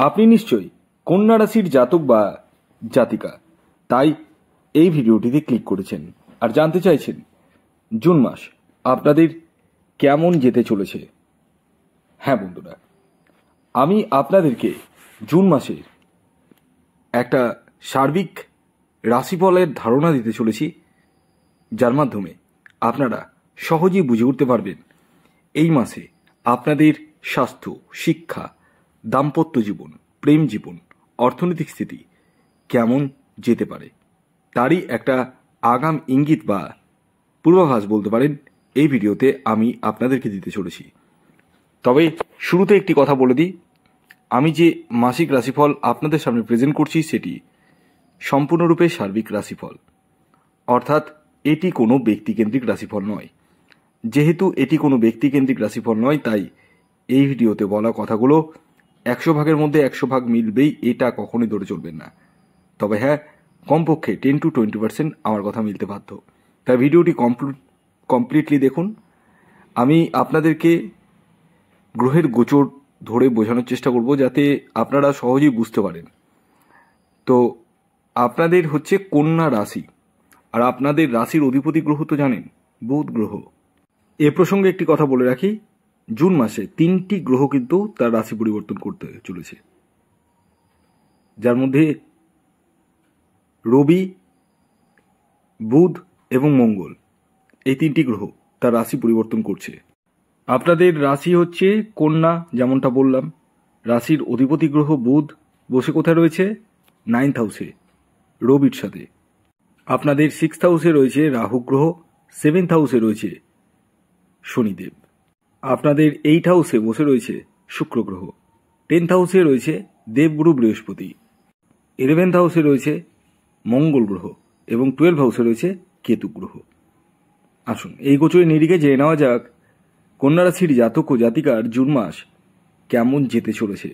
আপনি নিশ্চয়ই কন্যা রাশির জাতক বা জাতিকা, তাই এই ভিডিওটিতে ক্লিক করেছেন আর জানতে চাইছেন জুন মাস আপনাদের কেমন যেতে চলেছে। হ্যাঁ বন্ধুরা, আমি আপনাদেরকে জুন মাসের একটা সার্বিক রাশিফলের ধারণা দিতে চলেছি, যার মাধ্যমে আপনারা সহজেই বুঝে উঠতে পারবেন এই মাসে আপনাদের স্বাস্থ্য, শিক্ষা, দাম্পত্য জীবন, প্রেম জীবন, অর্থনৈতিক স্থিতি কেমন যেতে পারে, তারই একটা আগাম ইঙ্গিত বা পূর্বাভাস বলতে পারেন এই ভিডিওতে আমি আপনাদেরকে দিতে চলেছি। তবে শুরুতে একটি কথা বলে দিই, আমি যে মাসিক রাশিফল আপনাদের সামনে প্রেজেন্ট করছি সেটি সম্পূর্ণরূপে সার্বিক রাশিফল, অর্থাৎ এটি কোনো ব্যক্তিকেন্দ্রিক রাশিফল নয়। যেহেতু এটি কোনো ব্যক্তিকেন্দ্রিক রাশিফল নয়, তাই এই ভিডিওতে বলা কথাগুলো 100 ভাগের মধ্যে 100 ভাগ মিলবেই এটা কখনোই ধরে চলবেন না। তবে হ্যাঁ, কমপক্ষে 10 to 20% আমার কথা মিলতে বাধ্য। তাই ভিডিওটি কমপ্লিটলি দেখুন। আমি আপনাদেরকে গ্রহের গোচর ধরে বোঝানোর চেষ্টা করব যাতে আপনারা সহজেই বুঝতে পারেন। তো আপনাদের হচ্ছে কন্যা রাশি, আর আপনাদের রাশির অধিপতি গ্রহ তো জানেন, বুধ গ্রহ। এ প্রসঙ্গে একটি কথা বলে রাখি, জুন মাসে 3টি গ্রহ কিন্তু তার রাশি পরিবর্তন করতে চলেছে, যার মধ্যে রবি, বুধ এবং মঙ্গল, এই 3টি গ্রহ তার রাশি পরিবর্তন করছে। আপনাদের রাশি হচ্ছে কন্যা, যেমনটা বললাম। রাশির অধিপতি গ্রহ বুধ বসে কোথায় রয়েছে? 9th হাউসে রবির সাথে। আপনাদের 6th হাউসে রয়েছে রাহু গ্রহ, 7th হাউসে রয়েছে শনিদেব। আপনাদের 8th হাউসে বসে রয়েছে শুক্র গ্রহ, 10th হাউসে রয়েছে দেবগুরু বৃহস্পতি, 11th হাউসে রয়েছে মঙ্গল গ্রহ এবং 12th হাউসে রয়েছে কেতু গ্রহ। আসুন এই গোচরের নিরিখে জেনে নেওয়া যাক কন্যা রাশির জাতক ও জাতিকার জুন মাস কেমন যেতে চলেছে।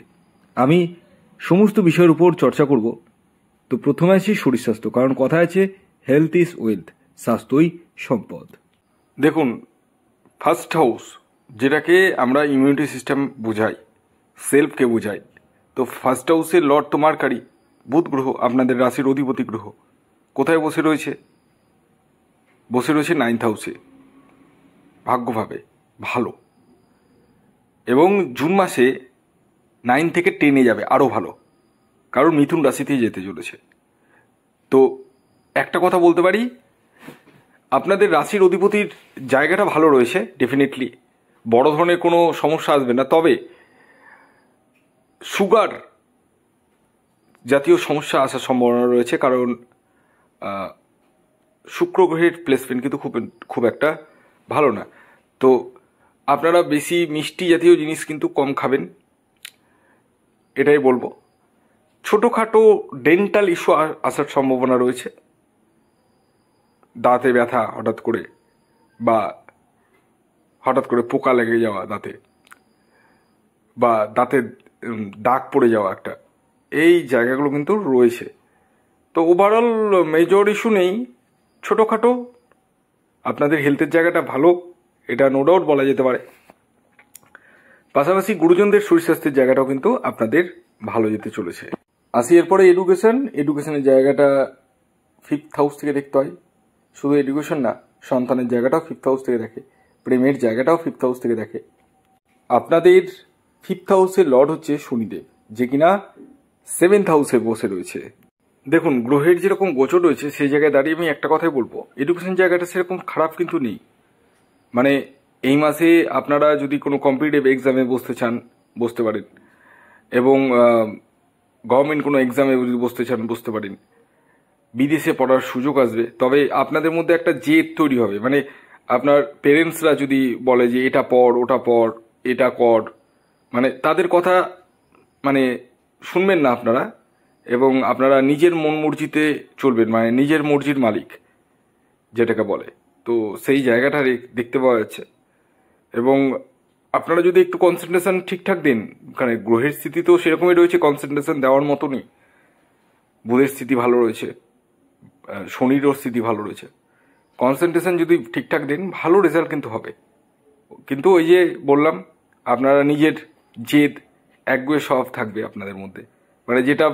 আমি সমস্ত বিষয়ের উপর চর্চা করব। তো প্রথমে আসি শরীর স্বাস্থ্য, কারণ কথা আছে হেলথ ইজ ওয়েলথ, স্বাস্থ্যই সম্পদ। দেখুন, ফার্স্ট হাউস যেটাকে আমরা ইমিউনিটি সিস্টেম বোঝাই, সেলফকে বোঝাই, তো ফার্স্ট হাউসের লর্ড তো মার্কারি, বুধ গ্রহ, আপনাদের রাশির অধিপতি গ্রহ। কোথায় বসে রয়েছে? বসে রয়েছে 9th হাউসে, ভাগ্যভাবে ভালো। এবং জুন মাসে 9 থেকে 10-এ যাবে, আরও ভালো, কারণ মিথুন রাশিতেই যেতে চলেছে। তো একটা কথা বলতে পারি, আপনাদের রাশির অধিপতির জায়গাটা ভালো রয়েছে, ডেফিনেটলি বড় ধরনের কোনো সমস্যা আসবে না। তবে সুগার জাতীয় সমস্যা আসার সম্ভাবনা রয়েছে, কারণ শুক্র গ্রহের প্লেসমেন্ট কিন্তু খুব একটা ভালো না। তো আপনারা বেশি মিষ্টি জাতীয় জিনিস কিন্তু কম খাবেন, এটাই বলবো। ছোটোখাটো ডেন্টাল ইস্যু আসার সম্ভাবনা রয়েছে, দাঁতে ব্যথা হঠাৎ করে, বা হঠাৎ করে পোকা লেগে যাওয়া দাঁতে, বা দাঁতে দাগ পড়ে যাওয়া একটা, এই জায়গাগুলো কিন্তু রয়েছে। তো ওভারঅল মেজর ইস্যু নেই, ছোটোখাটো আপনাদের হেলথের জায়গাটা ভালো, এটা নো ডাউট বলা যেতে পারে। পাশাপাশি গুরুজনদের শরীর স্বাস্থ্যের জায়গাটাও কিন্তু আপনাদের ভালো যেতে চলেছে। আসি এরপরে এডুকেশনের জায়গাটা 5th হাউস থেকে দেখতে হয়। শুধু এডুকেশন না, সন্তানের জায়গাটাও 5th হাউস থেকে দেখে, প্রেমের জায়গাটাও 5th হাউস থেকে দেখে। আপনাদের 5th হাউসের লর্ড হচ্ছে শনিদেব, যে কিনা 7th হাউসে বসে রয়েছে। দেখুন, গ্রহের যেরকম গোচর রয়েছে সেই জায়গায় দাঁড়িয়ে আমি একটা কথাই বলবো, এডুকেশন জায়গাটা সেরকম খারাপ কিন্তু নেই। মানে এই মাসে আপনারা যদি কোনো কম্পিটিটিভ এক্সামে বসতে চান বসতে পারেন, এবং গভর্নমেন্ট কোনো এক্সামে যদি বসতে চান বসতে পারেন। বিদেশে পড়ার সুযোগ আসবে, তবে আপনাদের মধ্যে একটা জেদ তৈরি হবে। মানে আপনার পেরেন্টসরা যদি বলে যে এটা পড়, ওটা পড়, এটা কর, মানে তাদের কথা মানে শুনবেন না আপনারা, এবং আপনারা নিজের মন মর্জিতে চলবেন, মানে নিজের মর্জির মালিক যেটাকে বলে। তো সেই জায়গাটা দেখতে পাওয়া যাচ্ছে। এবং আপনারা যদি একটু কনসেন্ট্রেশন ঠিকঠাক দিন, কারণ গ্রহের স্থিতি তো সেরকমই রয়েছে, কনসেন্ট্রেশন দেওয়ার মতনই। বুধের স্থিতি ভালো রয়েছে, শনিরও স্থিতি ভালো রয়েছে। কনসেন্ট্রেশন যদি ঠিকঠাক দিন, ভালো রেজাল্ট কিন্তু হবে। কিন্তু ওই যে বললাম, আপনারা নিজের জেদ, একগুয়ে স্বভাব থাকবে আপনাদের মধ্যে, মানে যেটা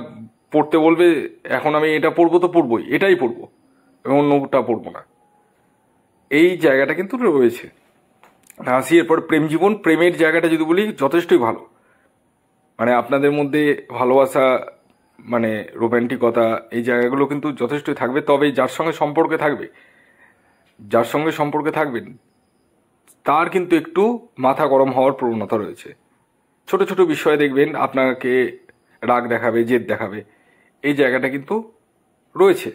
পড়তে বলবে এখন আমি এটা পড়বো তো পড়বই, এটাই পড়বো এবং অন্যটা পড়বো না, এই জায়গাটা কিন্তু রয়েছে। আসি এরপর প্রেম জীবন। প্রেমের জায়গাটা যদি বলি যথেষ্টই ভালো, মানে আপনাদের মধ্যে ভালোবাসা, মানে রোম্যান্টিকতা, এই জায়গাগুলো কিন্তু যথেষ্টই থাকবে। তবে যার সঙ্গে সম্পর্কে থাকবেন তার কিন্তু একটু মাথা গরম হওয়ার প্রবণতা রয়েছে। ছোট ছোট বিষয়ে দেখবেন আপনাকে রাগ দেখাবে, জেদ দেখাবে, এই জায়গাটা কিন্তু রয়েছে।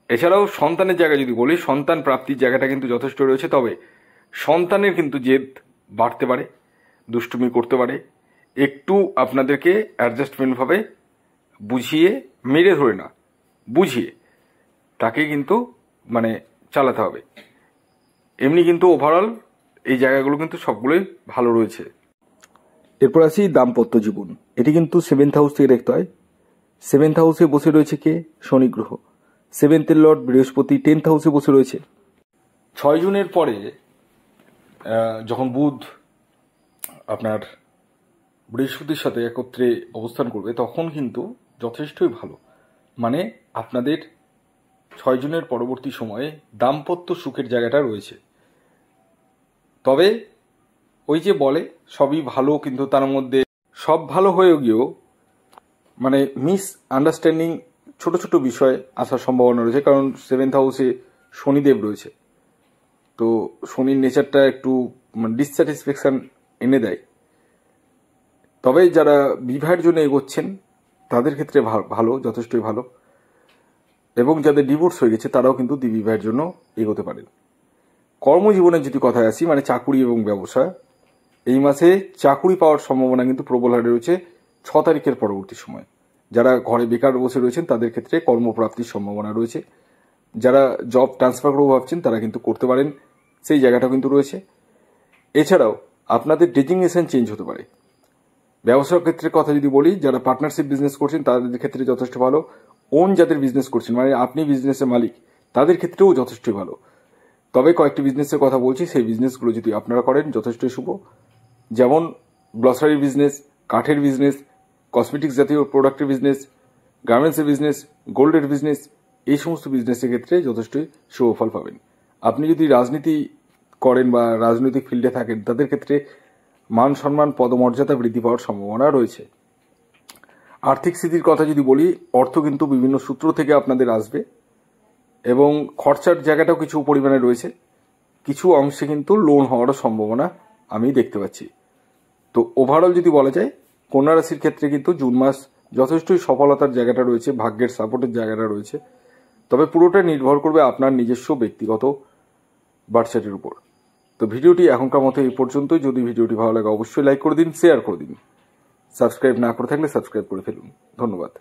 এছাড়াও সন্তানের জায়গা যদি বলি, সন্তান প্রাপ্তির জায়গাটা কিন্তু যথেষ্ট রয়েছে। তবে সন্তানের কিন্তু জেদ বাড়তে পারে, দুষ্টুমি করতে পারে, একটু আপনাদেরকে অ্যাডজাস্টমেন্টভাবে বুঝিয়ে, মেরে ধরে না, বুঝিয়ে তাকে কিন্তু মানে চালাতে হবে। এমনি কিন্তু ওভারঅল এই জায়গাগুলো কিন্তু সবগুলোই ভালো রয়েছে। এরপর আসি দাম্পত্য জীবন। এটি কিন্তু 7th হাউস থেকে দেখতে হয়। 7th হাউসে বসে রয়েছে কে? শনি গ্রহ। 7th-এর লর্ড বৃহস্পতি 10th হাউসে বসে রয়েছে। 6 জুনের পরে যখন বুধ আপনার বৃহস্পতির সাথে একত্রে অবস্থান করবে তখন কিন্তু যথেষ্টই ভালো, মানে আপনাদের 6 জুনের পরবর্তী সময়ে দাম্পত্য সুখের জায়গাটা রয়েছে। তবে ওই যে বলে সবই ভালো, কিন্তু তার মধ্যে সব ভালো হয়ে গিয়েও মানে মিস আন্ডারস্ট্যান্ডিং, ছোট ছোট বিষয় আসার সম্ভাবনা রয়েছে। কারণ 7th হাউসে শনিদেব রয়েছে, তো শনির নেচারটা একটু ডিসস্যাটিসফ্যাকশন এনে দেয়। তবে যারা বিবাহের জন্য এগোচ্ছেন তাদের ক্ষেত্রে ভালো, যথেষ্টই ভালো। এবং যাদের ডিভোর্স হয়ে গেছে তারাও কিন্তু বিবাহের জন্য এগোতে পারেন। কর্মজীবনের যদি কথায় আসি, মানে চাকুরি এবং ব্যবসা, এই মাসে চাকুরি পাওয়ার সম্ভাবনা কিন্তু প্রবল হারে রয়েছে 6 তারিখের পরবর্তী সময়। যারা ঘরে বেকার বসে রয়েছেন তাদের ক্ষেত্রে কর্মপ্রাপ্তির সম্ভাবনা রয়েছে। যারা জব ট্রান্সফার করবো ভাবছেন তারা কিন্তু করতে পারেন, সেই জায়গাটাও কিন্তু রয়েছে। এছাড়াও আপনাদের ডেজিগনেশন চেঞ্জ হতে পারে। ব্যবসার ক্ষেত্রে কথা যদি বলি, যারা পার্টনারশিপ বিজনেস করছেন তাদের ক্ষেত্রে যথেষ্ট ভালো। ওন যাদের বিজনেস করছেন, মানে আপনি বিজনেসের মালিক, তাদের ক্ষেত্রেও যথেষ্টই ভালো। তবে কয়েকটি বিজনেসের কথা বলছি, সেই বিজনেসগুলো যদি আপনারা করেন যথেষ্টই শুভ। যেমন গ্লসারির বিজনেস, কাঠের বিজনেস, কসমেটিক্স জাতীয় প্রোডাক্টের বিজনেস, গার্মেন্টসের বিজনেস, গোল্ডের বিজনেস, এই সমস্ত বিজনেসের ক্ষেত্রে যথেষ্টই শুভ ফল পাবেন। আপনি যদি রাজনীতি করেন বা রাজনৈতিক ফিল্ডে থাকেন তাদের ক্ষেত্রে মান সম্মান, পদমর্যাদা বৃদ্ধি পাওয়ার সম্ভাবনা রয়েছে। আর্থিক স্থিতির কথা যদি বলি, অর্থ কিন্তু বিভিন্ন সূত্র থেকে আপনাদের আসবে এবং খরচার জায়গাটাও কিছু পরিমাণে রয়েছে। কিছু অংশে কিন্তু লোন হওয়ারও সম্ভাবনা আমি দেখতে পাচ্ছি। তো ওভারঅল যদি বলা যায়, কন্যা রাশির ক্ষেত্রে কিন্তু জুন মাস যথেষ্টই সফলতার জায়গাটা রয়েছে, ভাগ্যের সাপোর্টের জায়গাটা রয়েছে। তবে পুরোটা নির্ভর করবে আপনার নিজস্ব ব্যক্তিগত বার্থচার্টের উপর। তো ভিডিওটি এখনকার মতো এই পর্যন্তই। যদি ভিডিওটি ভালো লাগে অবশ্যই লাইক করে দিন, শেয়ার করে দিন। সাবস্ক্রাইব না করে থাকলে সাবস্ক্রাইব করে ফেলুন। ধন্যবাদ।